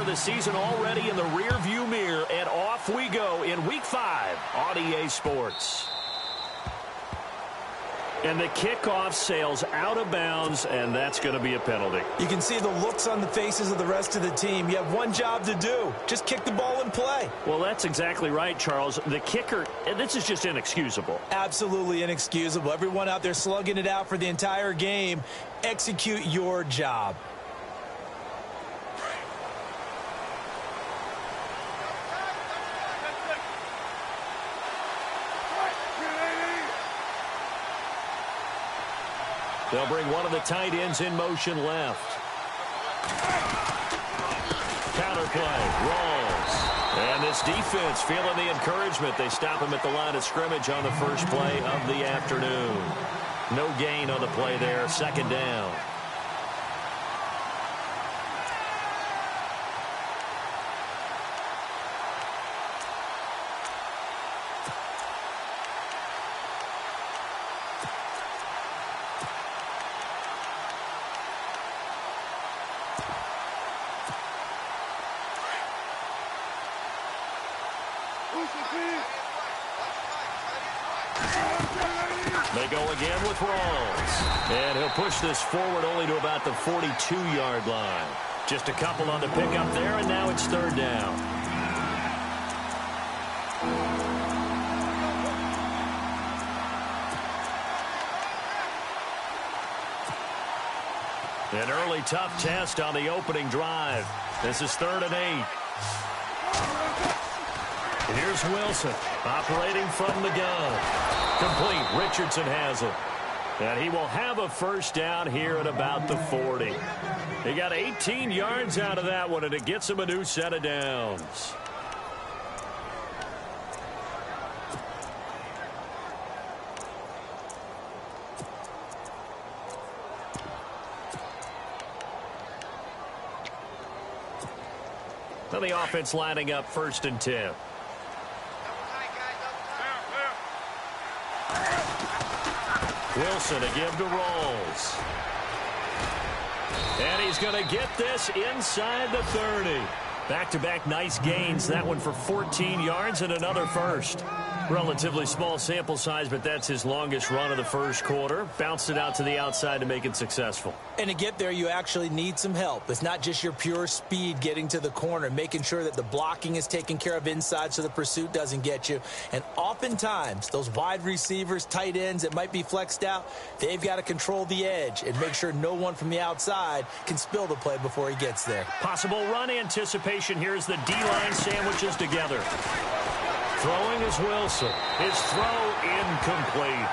of the season already in the rearview mirror, and off we go in Week 5 on EA Sports. And the kickoff sails out of bounds, and that's going to be a penalty. You can see the looks on the faces of the rest of the team. You have one job to do. Just kick the ball and play. Well, that's exactly right, Charles. The kicker, and this is just inexcusable. Absolutely inexcusable. Everyone out there slugging it out for the entire game. Execute your job. They'll bring one of the tight ends in motion left. Counterplay, rolls. And this defense feeling the encouragement. They stop him at the line of scrimmage on the first play of the afternoon. No gain on the play there, second down. They go again with Rawls. And he'll push this forward only to about the 42-yard line. Just a couple on the pickup there, and now it's third down. An early tough test on the opening drive. This is 3rd and 8. Here's Wilson, operating from the gun. Complete. Richardson has it. And he will have a first down here at about the 40. He got 18 yards out of that one, and it gets him a new set of downs. So the offense lining up 1st and 10. Wilson again to Rawls. And he's going to get this inside the 30. Back-to-back nice gains. That one for 14 yards and another first. Relatively small sample size, but that's his longest run of the first quarter. Bounced it out to the outside to make it successful. And to get there, you actually need some help. It's not just your pure speed getting to the corner, making sure that the blocking is taken care of inside so the pursuit doesn't get you. And oftentimes, those wide receivers, tight ends that might be flexed out, they've got to control the edge and make sure no one from the outside can spill the play before he gets there. Possible run anticipation here as the D-line sandwiches together. Throwing is Wilson. His throw incomplete.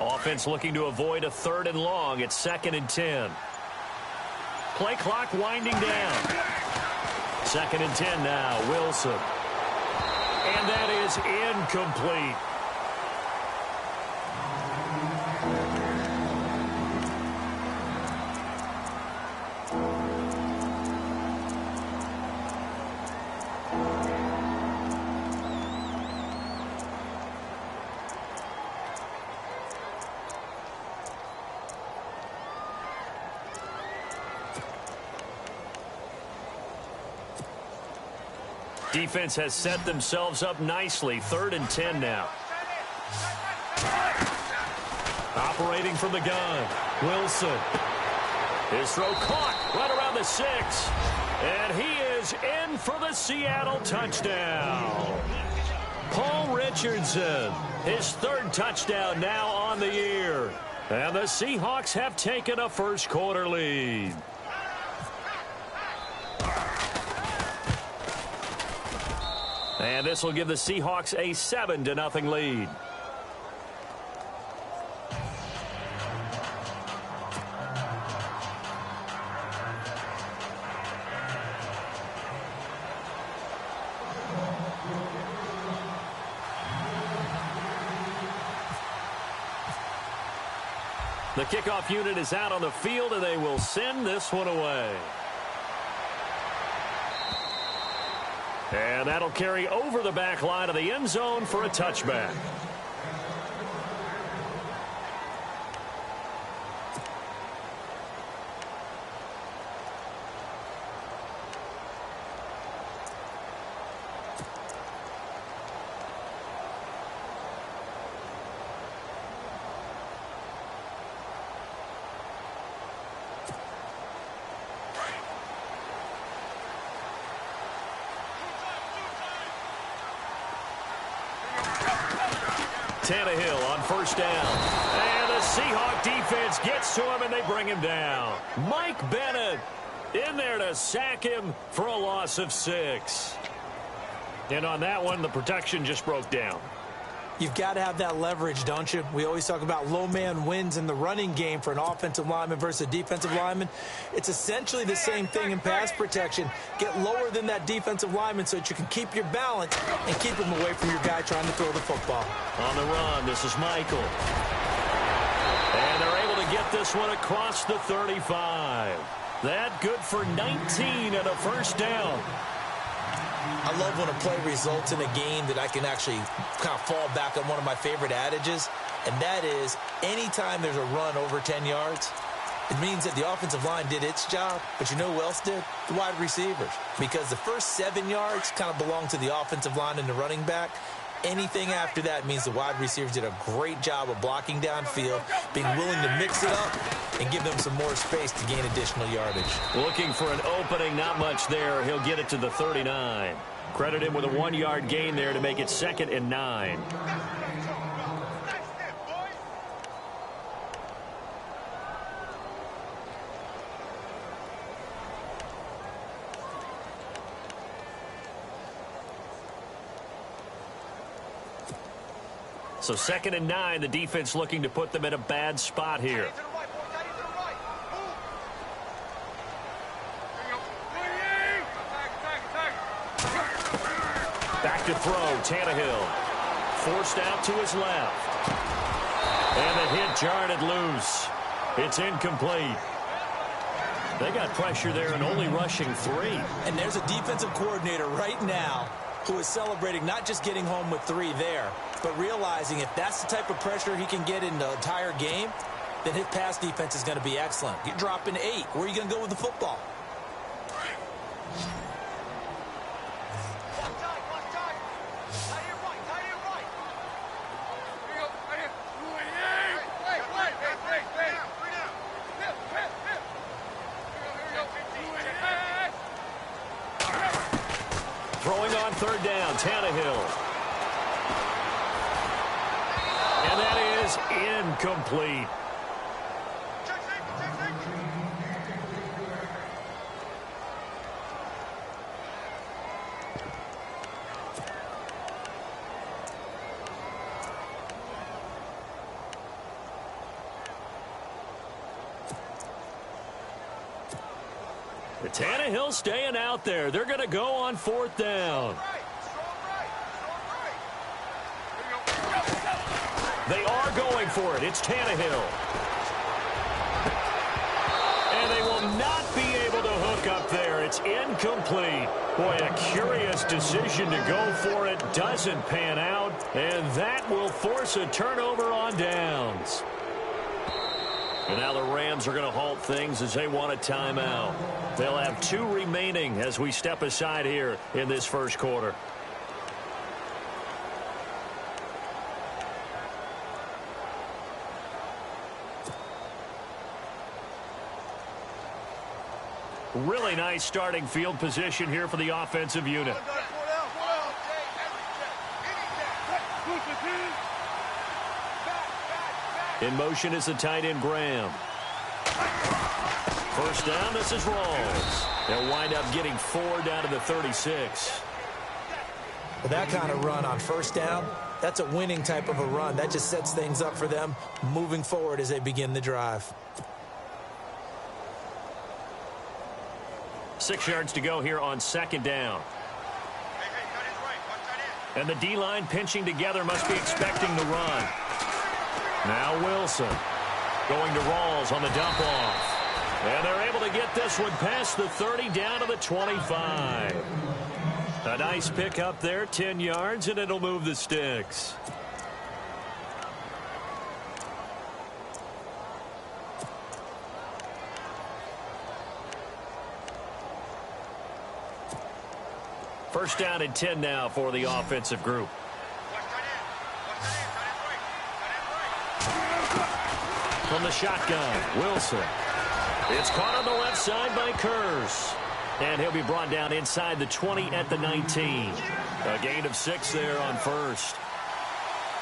Offense looking to avoid a 3rd and long. It's 2nd and 10. Play clock winding down. 2nd and 10 now. Wilson. And that is incomplete. Defense has set themselves up nicely. 3rd and 10 now. Operating from the gun. Wilson. His throw caught right around the 6. And he is in for the Seattle touchdown. Paul Richardson. His 3rd touchdown now on the year. And the Seahawks have taken a first quarter lead. And this will give the Seahawks a 7-0 lead. The kickoff unit is out on the field, and they will send this one away. And that'll carry over the back line of the end zone for a touchback. Tannehill on first down. And the Seahawk defense gets to him, and they bring him down. Mike Bennett in there to sack him for a loss of 6. And on that one, the protection just broke down. You've got to have that leverage, don't you? We always talk about low man wins in the running game for an offensive lineman versus a defensive lineman. It's essentially the same thing in pass protection. Get lower than that defensive lineman so that you can keep your balance and keep him away from your guy trying to throw the football. On the run, this is Michael. And they're able to get this one across the 35. That good for 19 and a first down. I love when a play results in a game that I can actually kind of fall back on one of my favorite adages, and that is anytime there's a run over 10 yards, it means that the offensive line did its job, but you know who else did? The wide receivers. Because the first 7 yards kind of belong to the offensive line and the running back. Anything after that means the wide receivers did a great job of blocking downfield, being willing to mix it up, and give them some more space to gain additional yardage. Looking for an opening, not much there. He'll get it to the 39. Credit him with a 1-yard gain there to make it 2nd and 9. So 2nd and 9, the defense looking to put them in a bad spot here. Back to throw, Tannehill. Forced out to his left. And the hit jarred it loose. It's incomplete. They got pressure there and only rushing 3. And there's a defensive coordinator right now who is celebrating not just getting home with 3 there, but realizing if that's the type of pressure he can get in the entire game, then his pass defense is going to be excellent. You're dropping 8. Where are you going to go with the football? Throwing on 3rd down, Tannehill. And that is incomplete. The Tannehill staying out there. They're going to go on 4th down. They are going for it. It's Tannehill. And they will not be able to hook up there. It's incomplete. Boy, a curious decision to go for it. Doesn't pan out. And that will force a turnover on downs. And now the Rams are going to halt things as they want a timeout. They'll have 2 remaining as we step aside here in this first quarter. Really nice starting field position here for the offensive unit. In motion is the tight end, Graham. First down, this is Rawls. They'll wind up getting 4 down to the 36. With that kind of run on first down, that's a winning type of a run. That just sets things up for them moving forward as they begin the drive. 6 yards to go here on 2nd down. And the D-line pinching together, must be expecting the run. Now Wilson. Going to Rawls on the dump off. And they're able to get this one past the 30 down to the 25. A nice pick up there, 10 yards, and it'll move the sticks. First down and 10 now for the offensive group. From the shotgun, Wilson. It's caught on the left side by Kurz. And he'll be brought down inside the 20 at the 19. A gain of 6 there on first.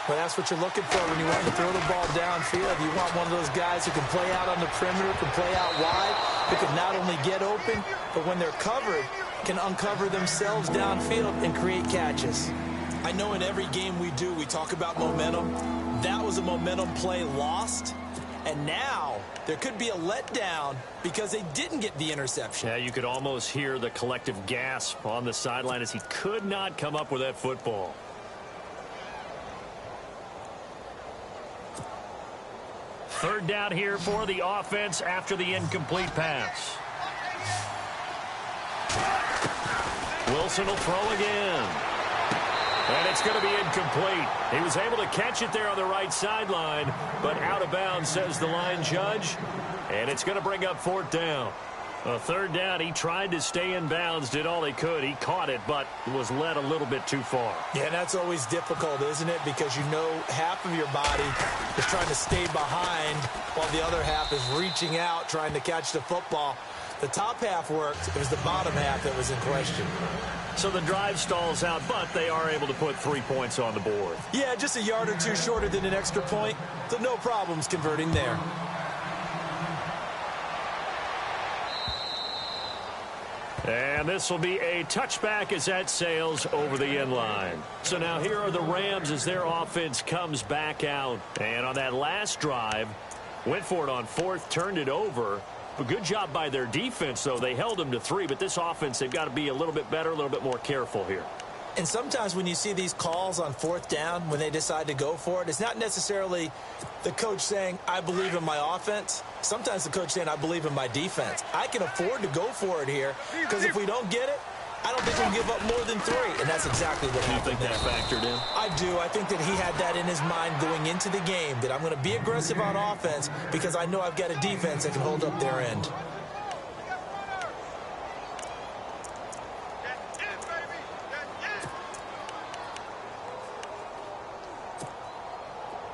Well, that's what you're looking for when you want to throw the ball downfield. You want one of those guys who can play out on the perimeter, can play out wide, who can not only get open, but when they're covered, can uncover themselves downfield and create catches. I know in every game we do, we talk about momentum. That was a momentum play lost. And now there could be a letdown because they didn't get the interception. Yeah, you could almost hear the collective gasp on the sideline as he could not come up with that football. Third down here for the offense after the incomplete pass. Wilson will throw again. And it's going to be incomplete. He was able to catch it there on the right sideline, but out of bounds, says the line judge. And it's going to bring up fourth down. A third down, he tried to stay in bounds, did all he could. He caught it, but was led a little bit too far. Yeah, that's always difficult, isn't it? Because you know half of your body is trying to stay behind while the other half is reaching out, trying to catch the football. The top half worked. It was the bottom half that was in question. So the drive stalls out, but they are able to put 3 points on the board. Yeah, just a yard or two shorter than an extra point, so no problems converting there. And this will be a touchback as that sails over the end line. So now here are the Rams as their offense comes back out. And on that last drive, went for it on fourth, turned it over. A good job by their defense, though. They held them to 3, but this offense, they've got to be a little bit better, a little bit more careful here. And sometimes when you see these calls on fourth down, when they decide to go for it, it's not necessarily the coach saying, I believe in my offense. Sometimes the coach saying, I believe in my defense. I can afford to go for it here because if we don't get it, I don't think we'll give up more than 3. And that's exactly what happened. You think that factored in? I do. I think that he had that in his mind going into the game, that I'm going to be aggressive on offense because I know I've got a defense that can hold up their end.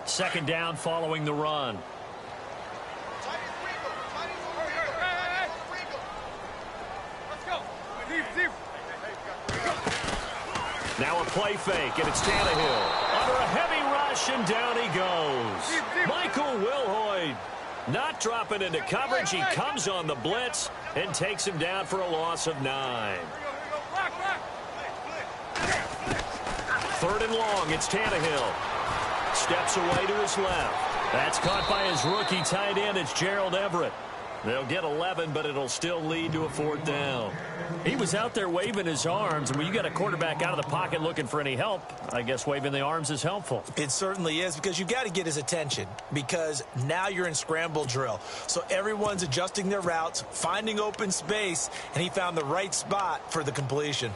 Second down following the run. Now a play fake, and it's Tannehill. Under a heavy rush, and down he goes. Michael Wilhoit not dropping into coverage. He comes on the blitz and takes him down for a loss of 9. Third and long, it's Tannehill. Steps away to his left. That's caught by his rookie tight end. It's Gerald Everett. They'll get 11, but it'll still lead to a fourth down. He was out there waving his arms, and when you got a quarterback out of the pocket looking for any help, I guess waving the arms is helpful. It certainly is, because you got to get his attention, because now you're in scramble drill. So everyone's adjusting their routes, finding open space, and he found the right spot for the completion.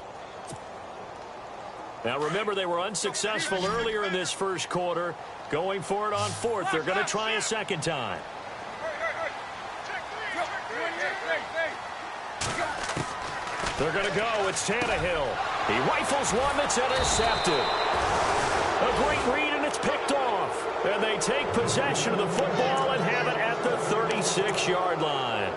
Now remember, they were unsuccessful earlier in this first quarter. Going for it on fourth. They're going to try a second time. They're going to go. It's Tannehill. He rifles one that's intercepted. A great read, and it's picked off. And they take possession of the football and have it at the 36-yard line.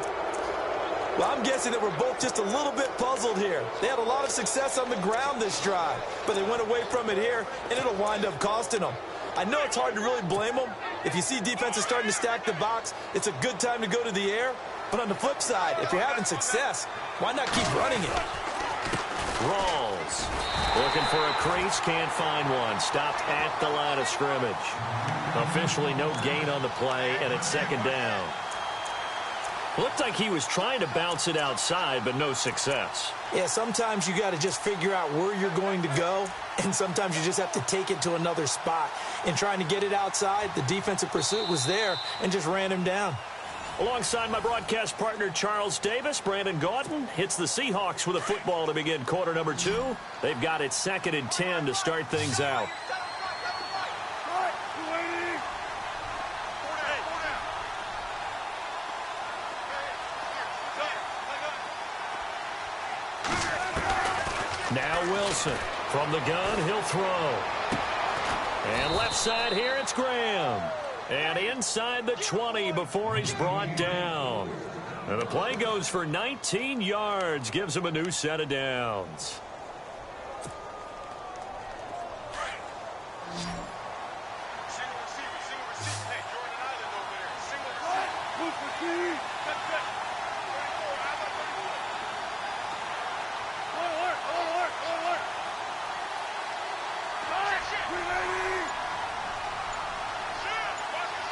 Well, I'm guessing that we're both just a little bit puzzled here. They had a lot of success on the ground this drive, but they went away from it here, and it'll wind up costing them. I know it's hard to really blame them. If you see defenses starting to stack the box, it's a good time to go to the air. But on the flip side, if you're having success, why not keep running it? Rawls looking for a crease, can't find one. Stopped at the line of scrimmage. Officially no gain on the play, and it's second down. Looked like he was trying to bounce it outside, but no success. Yeah, sometimes you got to just figure out where you're going to go, and sometimes you just have to take it to another spot. In trying to get it outside, the defensive pursuit was there and just ran him down. Alongside my broadcast partner, Charles Davis, Brandon Gaudin hits the Seahawks with a football to begin quarter number 2. They've got it 2nd and 10 to start things out. Now Wilson. From the gun, he'll throw. And left side here, it's Graham. And inside the 20 before he's brought down. And the play goes for 19 yards, gives him a new set of downs.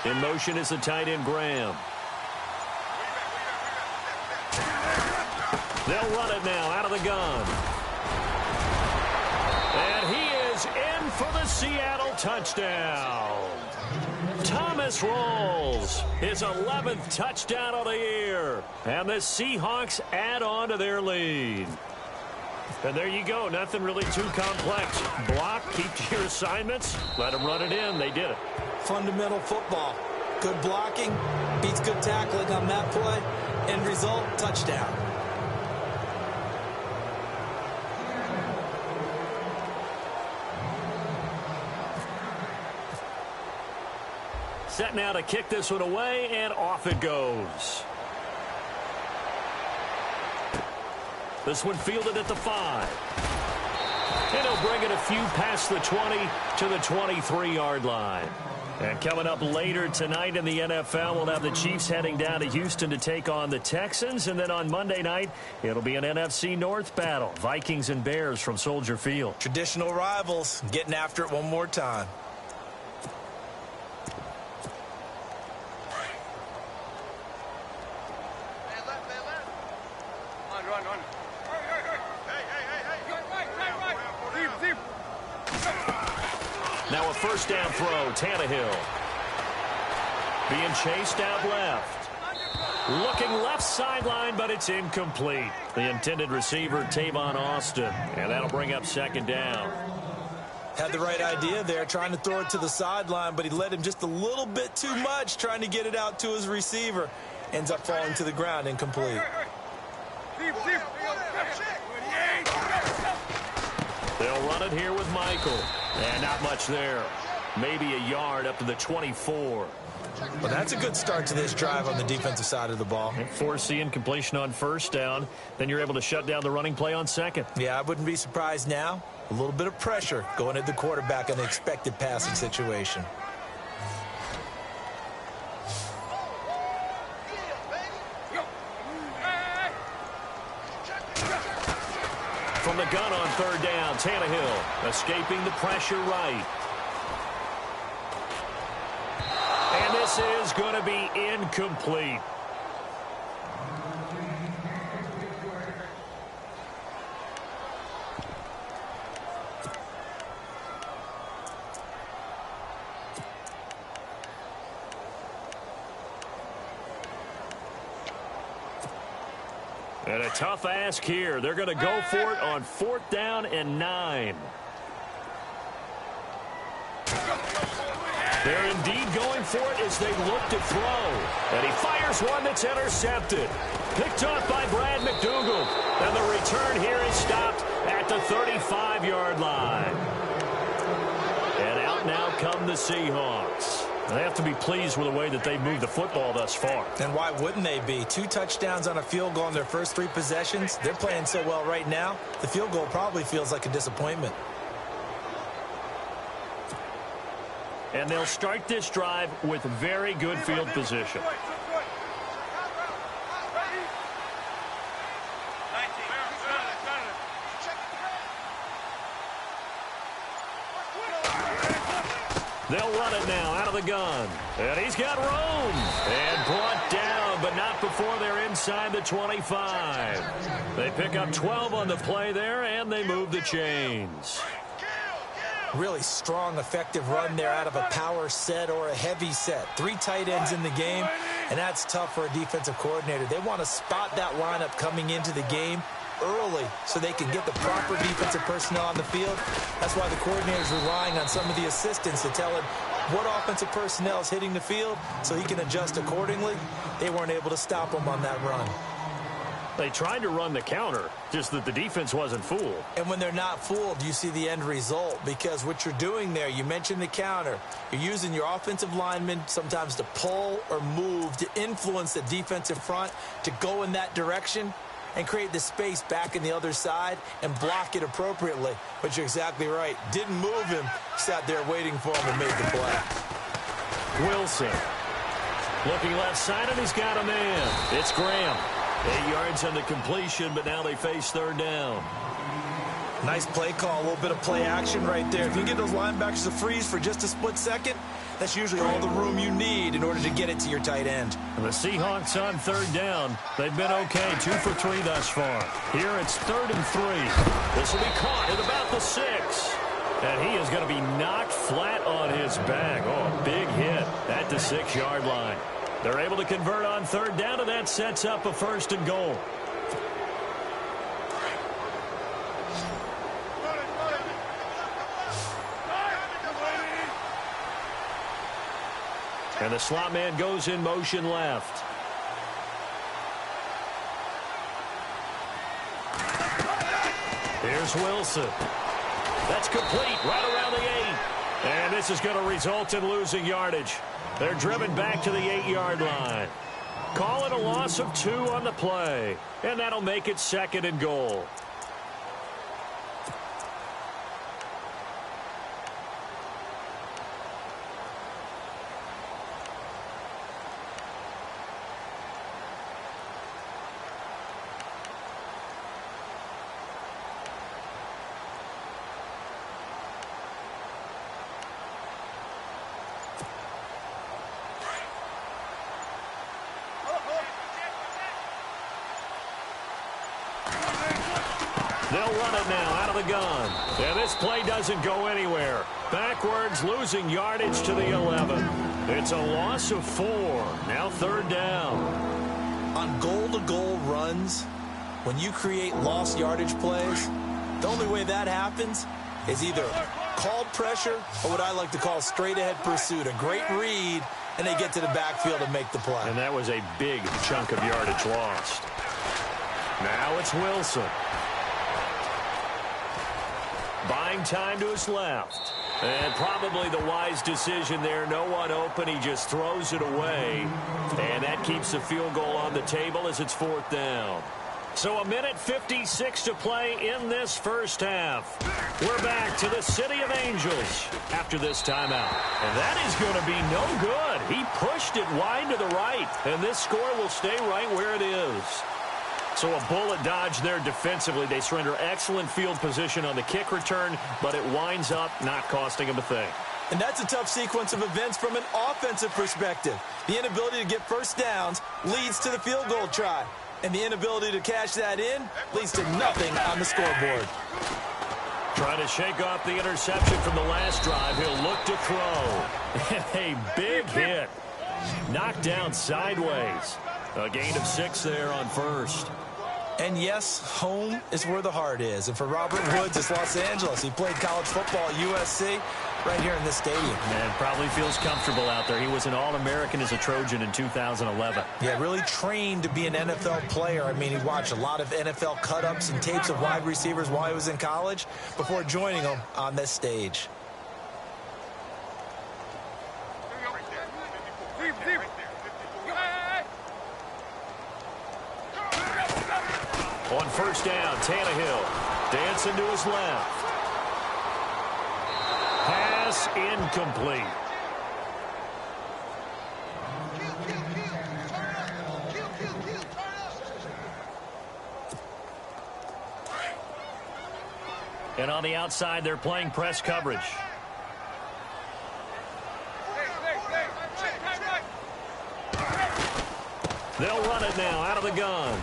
In motion is the tight end, Graham. They'll run it now out of the gun. And he is in for the Seattle touchdown. Thomas rolls his 11th touchdown of the year. And the Seahawks add on to their lead. And there you go. Nothing really too complex. Block, keep to your assignments. Let them run it in. They did it. Fundamental football. Good blocking beats good tackling on that play. End result, touchdown. Set now to kick this one away, and off it goes. This one fielded at the 5. And he'll bring it a few past the 20 to the 23-yard line. And coming up later tonight in the NFL, we'll have the Chiefs heading down to Houston to take on the Texans. And then on Monday night, it'll be an NFC North battle. Vikings and Bears from Soldier Field. Traditional rivals getting after it one more time. Now a first down throw, Tannehill. Being chased out left. Looking left sideline, but it's incomplete. The intended receiver, Tavon Austin. And that'll bring up 2nd down. Had the right idea there, trying to throw it to the sideline, but he led him just a little bit too much, trying to get it out to his receiver. Ends up falling to the ground, incomplete. They'll run it here with Michael. And not much there. Maybe a yard up to the 24. Well, that's a good start to this drive on the defensive side of the ball. Force the incompletion on first down. Then you're able to shut down the running play on second. Yeah, I wouldn't be surprised now. A little bit of pressure going at the quarterback in an expected passing situation. From the gun on 3rd down, Tannehill escaping the pressure right. And this is going to be incomplete. And a tough ask here. They're going to go for it on 4th down and 9. They're indeed going for it as they look to throw. And he fires one that's intercepted. Picked off by Brad McDougald. And the return here is stopped at the 35-yard line. And out now come the Seahawks. They have to be pleased with the way that they've moved the football thus far. And why wouldn't they be? 2 touchdowns on a field goal in their first 3 possessions. They're playing so well right now, the field goal probably feels like a disappointment. And they'll start this drive with very good field position. They'll run it now out of the gun. And he's got room. And brought down field, but not before they're inside the 25. They pick up 12 on the play there, and they move the chains. Really strong, effective run there out of a power set or a heavy set. 3 tight ends in the game, and that's tough for a defensive coordinator. They want to spot that lineup coming into the game early so they can get the proper defensive personnel on the field. That's why the coordinator is relying on some of the assistants to tell him what offensive personnel is hitting the field so he can adjust accordingly. They weren't able to stop him on that run. They tried to run the counter, just that the defense wasn't fooled. And when they're not fooled, you see the end result, because what you're doing there, you mentioned the counter. You're using your offensive linemen sometimes to pull or move to influence the defensive front to go in that direction and create the space back in the other side and block it appropriately. But you're exactly right. Didn't move him, sat there waiting for him and made the play. Wilson looking left side, and he's got a man. It's Graham. 8 yards on the completion, but now they face third down. Nice play call, a little bit of play action right there. If you get those linebackers to freeze for just a split second, that's usually all the room you need in order to get it to your tight end. And the Seahawks on third down. They've been okay, 2 for 3 thus far. Here it's 3rd and 3. This will be caught at about the 6. And he is going to be knocked flat on his back. Oh, big hit at the 6-yard line. They're able to convert on third down, and that sets up a 1st and goal. And the slot man goes in motion left. Here's Wilson. That's complete right around the 8. And this is going to result in losing yardage. They're driven back to the 8-yard line. Call it a loss of 2 on the play. And that'll make it 2nd and goal. They'll run it now out of the gun. And this play doesn't go anywhere. Backwards, losing yardage to the 11. It's a loss of 4. Now 3rd down. On goal-to-goal runs, when you create lost yardage plays, the only way that happens is either called pressure or what I like to call straight-ahead pursuit. A great read, and they get to the backfield and make the play. And that was a big chunk of yardage lost. Now it's Wilson. Buying time to his left. And probably the wise decision there. No one open. He just throws it away. And that keeps the field goal on the table as it's 4th down. So 1:56 to play in this first half. We're back to the City of Angels after this timeout. And that is going to be no good. He pushed it wide to the right. And this score will stay right where it is. So a bullet dodge there defensively. They surrender excellent field position on the kick return, but it winds up not costing them a thing. And that's a tough sequence of events from an offensive perspective. The inability to get first downs leads to the field goal try. And the inability to cash that in leads to nothing on the scoreboard. Trying to shake off the interception from the last drive. He'll look to throw. A big hit. Knocked down sideways. A gain of 6 there on 1st. And yes, home is where the heart is. And for Robert Woods, it's Los Angeles. He played college football at USC right here in this stadium. And probably feels comfortable out there. He was an All-American as a Trojan in 2011. Yeah, really trained to be an NFL player. I mean, he watched a lot of NFL cut-ups and tapes of wide receivers while he was in college before joining them on this stage. On 1st down, Tannehill dancing to his left. Pass incomplete. And on the outside, they're playing press coverage. They'll run it now out of the gun.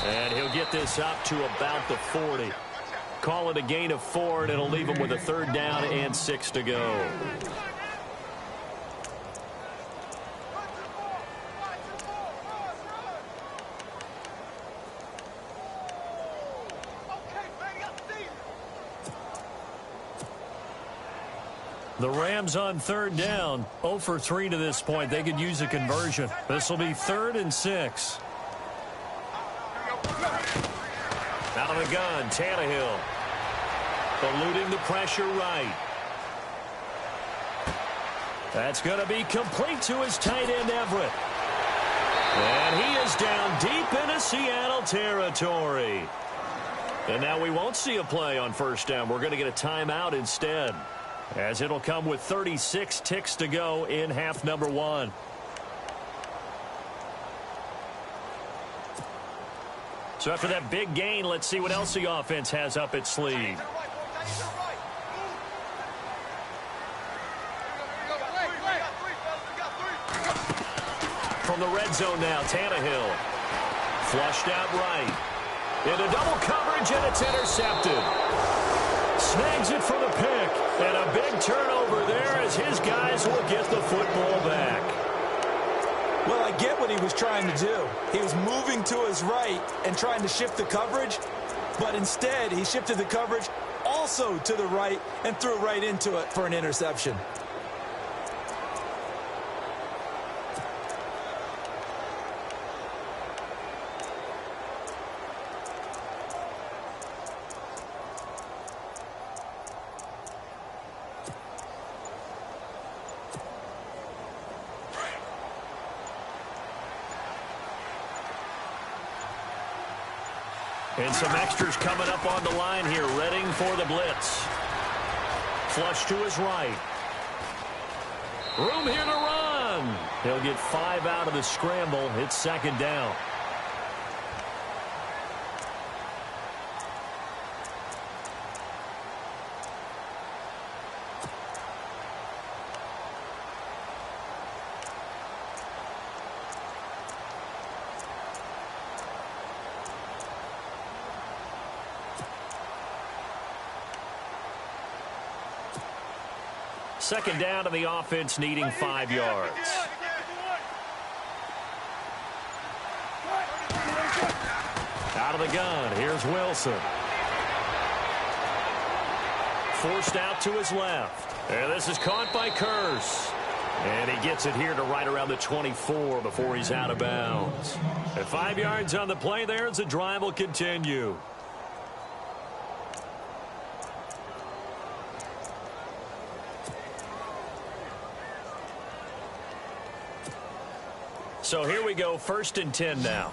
And he'll get this up to about the 40. Call it a gain of 4, and it'll leave him with a 3rd down and 6 to go. The Rams on 3rd down, 0 for 3 to this point. They could use a conversion. This will be 3rd and 6. Out of the gun, Tannehill. Eluding the pressure right. That's going to be complete to his tight end, Everett. And he is down deep into Seattle territory. And now we won't see a play on 1st down. We're going to get a timeout instead, as it'll come with 36 ticks to go in half number 1. So after that big gain, let's see what else the offense has up its sleeve. From the red zone now, Tannehill. Flushed out right. Into double coverage, and it's intercepted. Snags it for the pick. And a big turnover there as his guys will get the football back. Well, I get what he was trying to do. He was moving to his right and trying to shift the coverage, but instead he shifted the coverage also to the right and threw right into it for an interception. And some extras coming up on the line here, readying for the blitz. Flush to his right. Room here to run. He'll get 5 out of the scramble. It's 2nd down. Second down, and the offense needing 5 yards. Out of the gun, here's Wilson. Forced out to his left. And this is caught by Curse. And he gets it here to right around the 24 before he's out of bounds. And 5 yards on the play there as the drive will continue. So here we go, 1st and 10 now.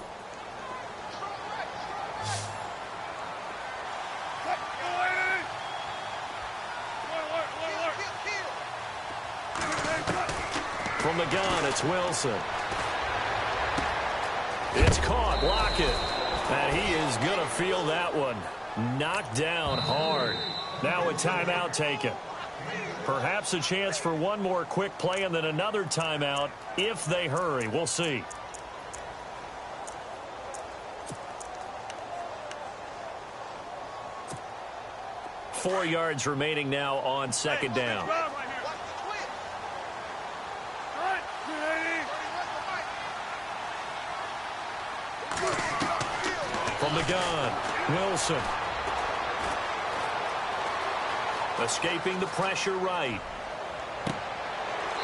From the gun, it's Wilson. It's caught, Lockett. And he is going to feel that one. Knocked down hard. Now a timeout taken. Perhaps a chance for one more quick play and then another timeout if they hurry. We'll see. Four yards remaining now on 2nd down. From the gun, Wilson. Escaping the pressure right.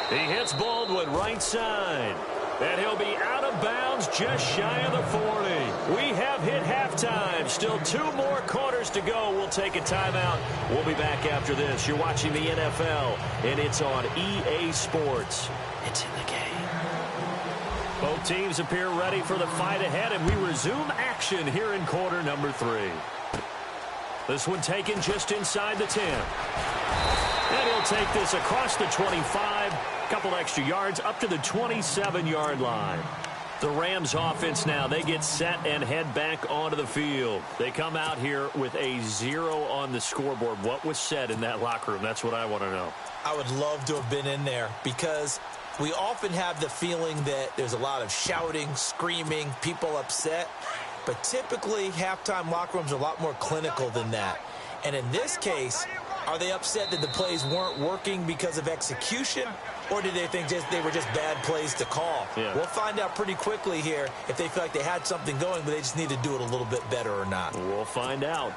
He hits Baldwin right side. And he'll be out of bounds just shy of the 40. We have hit halftime. Still 2 more quarters to go. We'll take a timeout. We'll be back after this. You're watching the NFL, and it's on EA Sports. It's in the game. Both teams appear ready for the fight ahead, and we resume action here in quarter number 3. This one taken just inside the 10. And he'll take this across the 25. Couple extra yards up to the 27-yard line. The Rams offense now, they get set and head back onto the field. They come out here with a 0 on the scoreboard. What was said in that locker room? That's what I want to know. I would love to have been in there because We often have the feeling that there's a lot of shouting, screaming, people upset. But typically, halftime locker rooms are a lot more clinical than that. And in this case, are they upset that the plays weren't working because of execution? Or did they think they were just bad plays to call? Yeah. We'll find out pretty quickly here if they feel like they had something going, but they just need to do it a little bit better or not. We'll find out.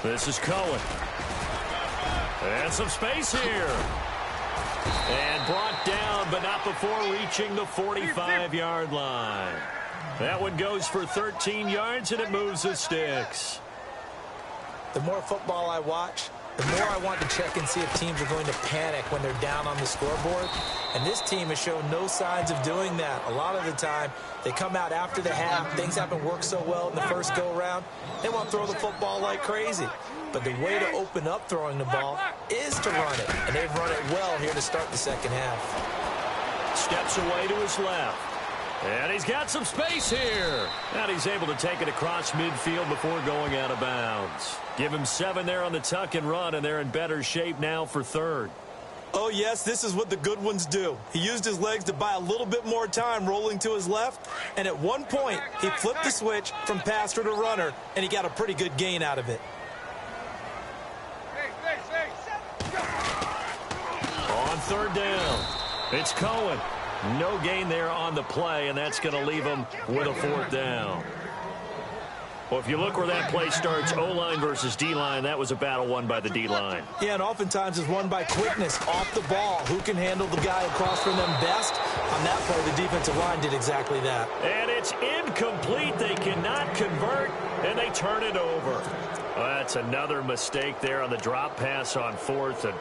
This is Cohen. And some space here. And brought down, but not before reaching the 45-yard line. That one goes for 13 yards, and it moves the sticks. The more football I watch, the more I want to check and see if teams are going to panic when they're down on the scoreboard. And this team has shown no signs of doing that. A lot of the time, they come out after the half. Things haven't worked so well in the first go-around. They want to throw the football like crazy. But the way to open up throwing the ball is to run it. And they've run it well here to start the second half. Steps away to his left. And he's got some space here. And he's able to take it across midfield before going out of bounds. Give him 7 there on the tuck and run, and they're in better shape now for third. Oh, yes, this is what the good ones do. He used his legs to buy a little bit more time rolling to his left, and at one point, he flipped the switch from passer to runner, and he got a pretty good gain out of it. On third down, it's Cohen. No gain there on the play, and that's going to leave him with a fourth down. Well, if you look where that play starts, O-line versus D-line, that was a battle won by the D-line. Yeah, and oftentimes it's won by quickness off the ball. Who can handle the guy across from them best? On that play, the defensive line did exactly that. And it's incomplete. They cannot convert, and they turn it over. That's another mistake there on the drop pass on fourth, and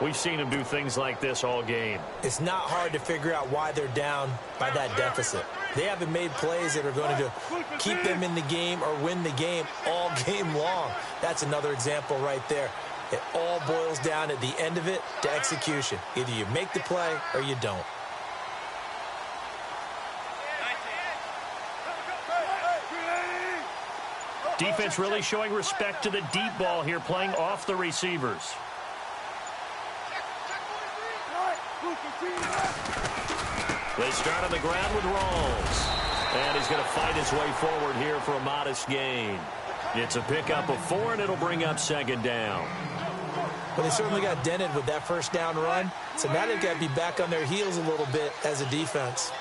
we've seen him do things like this all game. It's not hard to figure out why they're down by that deficit. They haven't made plays that are going to keep them in the game or win the game all game long. That's another example right there. It all boils down at the end of it to execution. Either you make the play or you don't. Defense really showing respect to the deep ball here, playing off the receivers. They start on the ground with Rawls. And he's going to fight his way forward here for a modest gain. It's a pickup of 4, and it'll bring up second down. Well, they certainly got dented with that first down run. So now they've got to be back on their heels a little bit as a defense.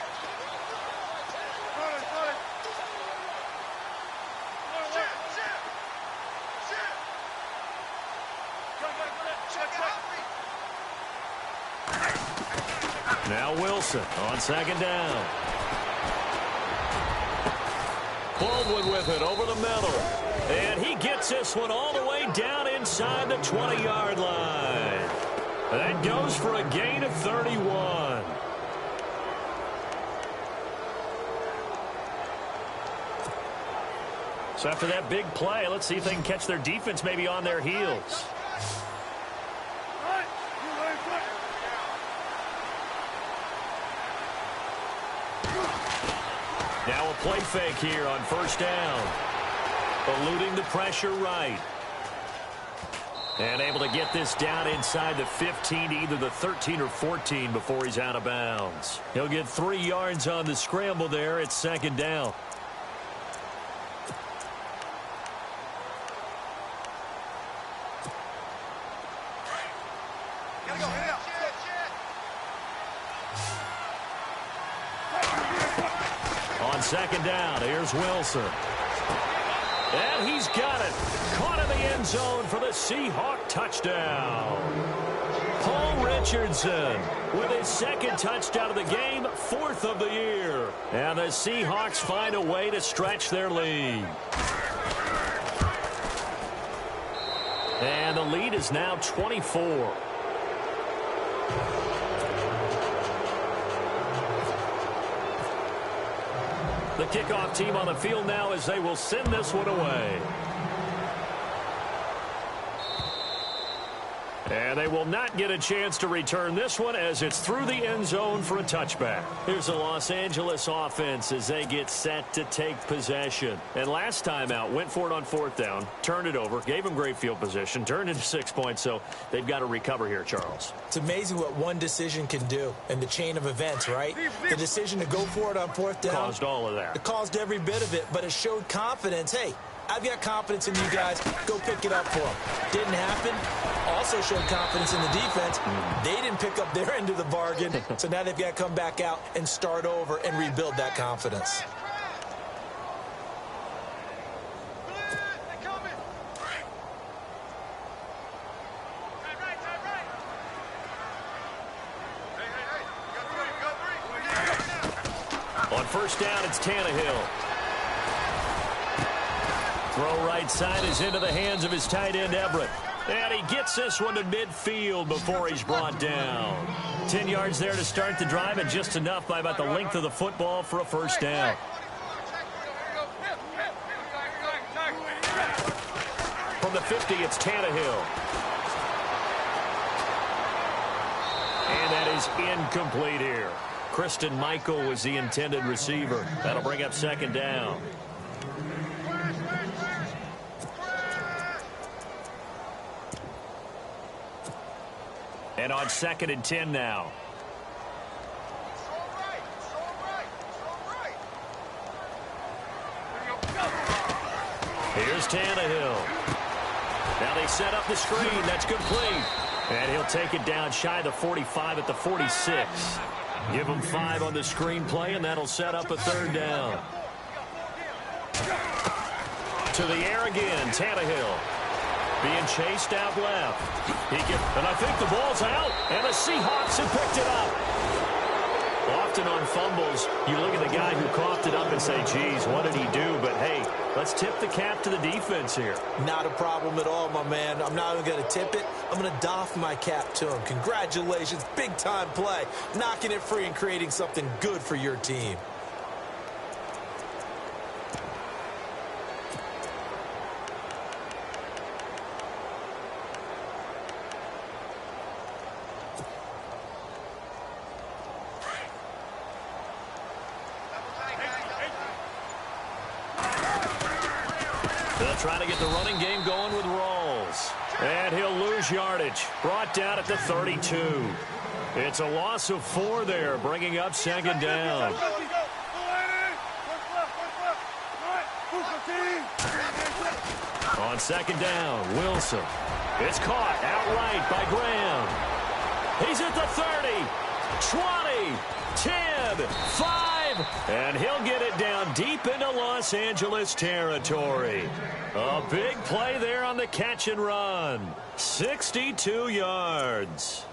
Now Wilson on second down. Baldwin with it over the middle. And he gets this one all the way down inside the 20-yard line. That goes for a gain of 31. So after that big play, let's see if they can catch their defense maybe on their heels. Now a play fake here on first down. Eluding the pressure right. And able to get this down inside the 15, either the 13 or 14 before he's out of bounds. He'll get 3 yards on the scramble there. It's second down. On second down, here's Wilson. And he's got it. Caught in the end zone for the Seahawk touchdown. Paul Richardson with his second touchdown of the game, 4th of the year. And the Seahawks find a way to stretch their lead. And the lead is now 24. The kickoff team on the field now as they will send this one away. And they will not get a chance to return this one as it's through the end zone for a touchback. Here's the Los Angeles offense as they get set to take possession. And last time out, went for it on 4th down, turned it over, gave them great field position, turned into 6 points, so they've got to recover here, Charles. It's amazing what one decision can do in the chain of events, right? The decision to go for it on 4th down. Caused all of that. It caused every bit of it, but it showed confidence. Hey, I've got confidence in you guys. Go pick it up for them. Didn't happen. Also showed confidence in the defense. They didn't pick up their end of the bargain, so now they've got to come back out and start over and rebuild that confidence. On 1st down, it's Tannehill. Throw right side is into the hands of his tight end, Everett. And he gets this one to midfield before he's brought down. 10 yards there to start the drive, and just enough by about the length of the football for a 1st down. From the 50, it's Tannehill. And that is incomplete here. Christian Michael was the intended receiver. That'll bring up 2nd down. And on 2nd and 10 now. Here's Tannehill. Now they set up the screen. That's complete. And he'll take it down shy of the 45 at the 46. Give him 5 on the screenplay, and that'll set up a 3rd down. To the air again, Tannehill. Being chased out left. And I think the ball's out, and the Seahawks have picked it up. Often on fumbles, you look at the guy who coughed it up and say, geez, what did he do? But, hey, let's tip the cap to the defense here. Not a problem at all, my man. I'm not even going to tip it. I'm going to doff my cap to him. Congratulations. Big-time play. Knocking it free and creating something good for your team. They'll try to get the running game going with Rawls. And he'll lose yardage. Brought down at the 32. It's a loss of 4 there, bringing up 2nd down. On 2nd down, Wilson. It's caught outright by Graham. He's at the 30, 20, 10, 5, and he'll get it down deep into Los Angeles territory. A big play there on the catch and run. 62 yards.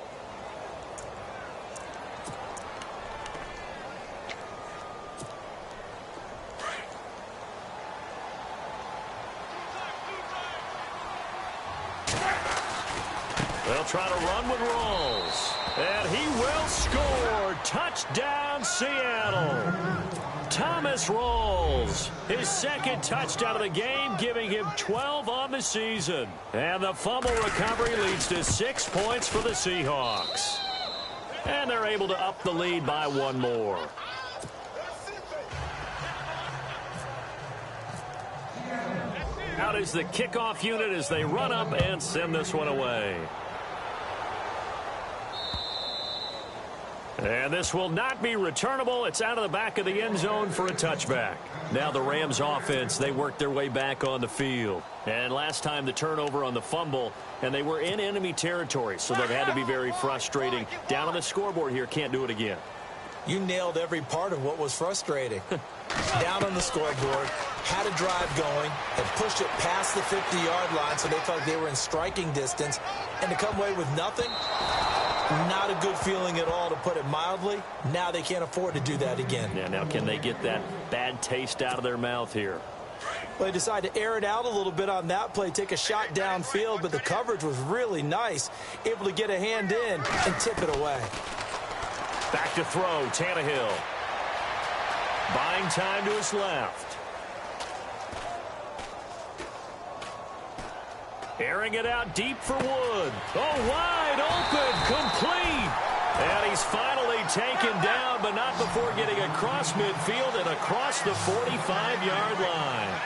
They'll try to run with Rawls. And he will score. Touchdown, Seattle. Thomas Rawls, his 2nd touchdown of the game, giving him 12 on the season. And the fumble recovery leads to 6 points for the Seahawks. And they're able to up the lead by 1 more. Out is the kickoff unit as they run up and send this one away. And this will not be returnable. It's out of the back of the end zone for a touchback. Now the Rams offense, they worked their way back on the field. And last time the turnover on the fumble, and they were in enemy territory, so that had to be very frustrating. Down on the scoreboard here, can't do it again. You nailed every part of what was frustrating. Down on the scoreboard, had a drive going, had pushed it past the 50-yard line, so they felt they were in striking distance, and to come away with nothing, not a good feeling at all, to put it mildly. Now they can't afford to do that again. Yeah, now can they get that bad taste out of their mouth here? Well, they decided to air it out a little bit on that play, take a shot downfield, but the coverage was really nice, able to get a hand in and tip it away. Back to throw, Tannehill. Buying time to his left. Airing it out deep for Wood. Oh, wide open, complete. And he's finally taken down, but not before getting across midfield and across the 45-yard line.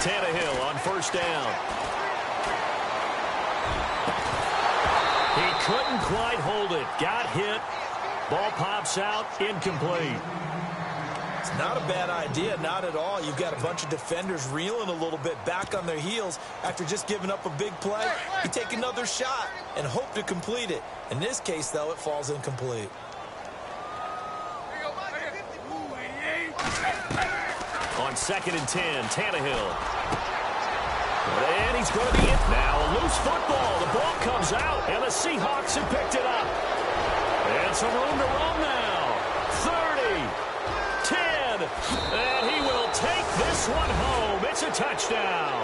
Tannehill on first down. He couldn't quite hold it. Got hit. Ball pops out, incomplete. It's not a bad idea, not at all. You've got a bunch of defenders reeling a little bit back on their heels after just giving up a big play. You take another shot and hope to complete it. In this case, though, it falls incomplete. On 2nd and 10, Tannehill. And he's going to be it now. A loose football. The ball comes out, and the Seahawks have picked it up. And some room to run now. 30, 10, and he will take this one home. It's a touchdown.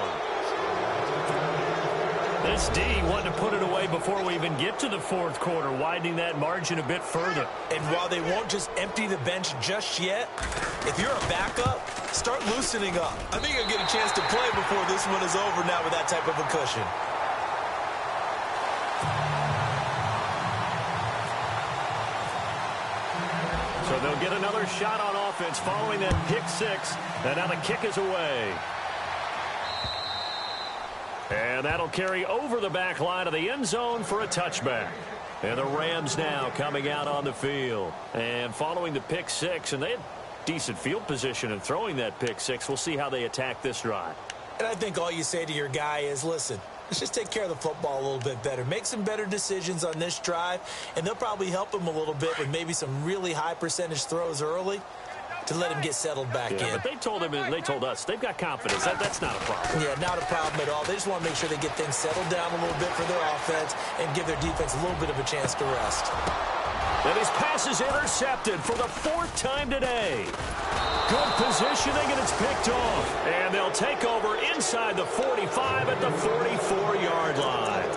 This D wanted to put it away before we even get to the fourth quarter, widening that margin a bit further. And while they won't just empty the bench just yet, if you're a backup, start loosening up. I think you'll get a chance to play before this one is over now with that type of a cushion. So they'll get another shot on offense following that pick six, and now the kick is away. And that'll carry over the back line of the end zone for a touchback. And the Rams now coming out on the field. And following the pick six, and they had decent field position in throwing that pick six. We'll see how they attack this drive. And I think all you say to your guy is, listen, let's just take care of the football a little bit better. Make some better decisions on this drive, and they'll probably help him a little bit with maybe some really high percentage throws early to let him get settled back in. But they told him, and they told us, they've got confidence. That's not a problem. Yeah, not a problem at all. They just want to make sure they get things settled down a little bit for their offense and give their defense a little bit of a chance to rest. And his pass is intercepted for the 4th time today. Good positioning, and it's picked off. And they'll take over inside the 45 at the 44-yard line.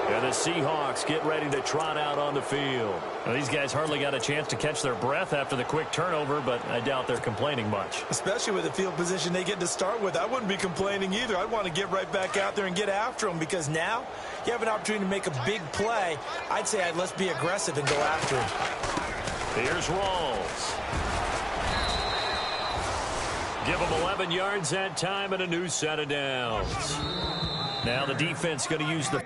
And the Seahawks get ready to trot out on the field. Well, these guys hardly got a chance to catch their breath after the quick turnover, but I doubt they're complaining much. Especially with the field position they get to start with. I wouldn't be complaining either. I'd want to get right back out there and get after them, because now you have an opportunity to make a big play. I'd say let's be aggressive and go after him. Here's Rawls. Give him 11 yards that time and a new set of downs. Now the defense going to use the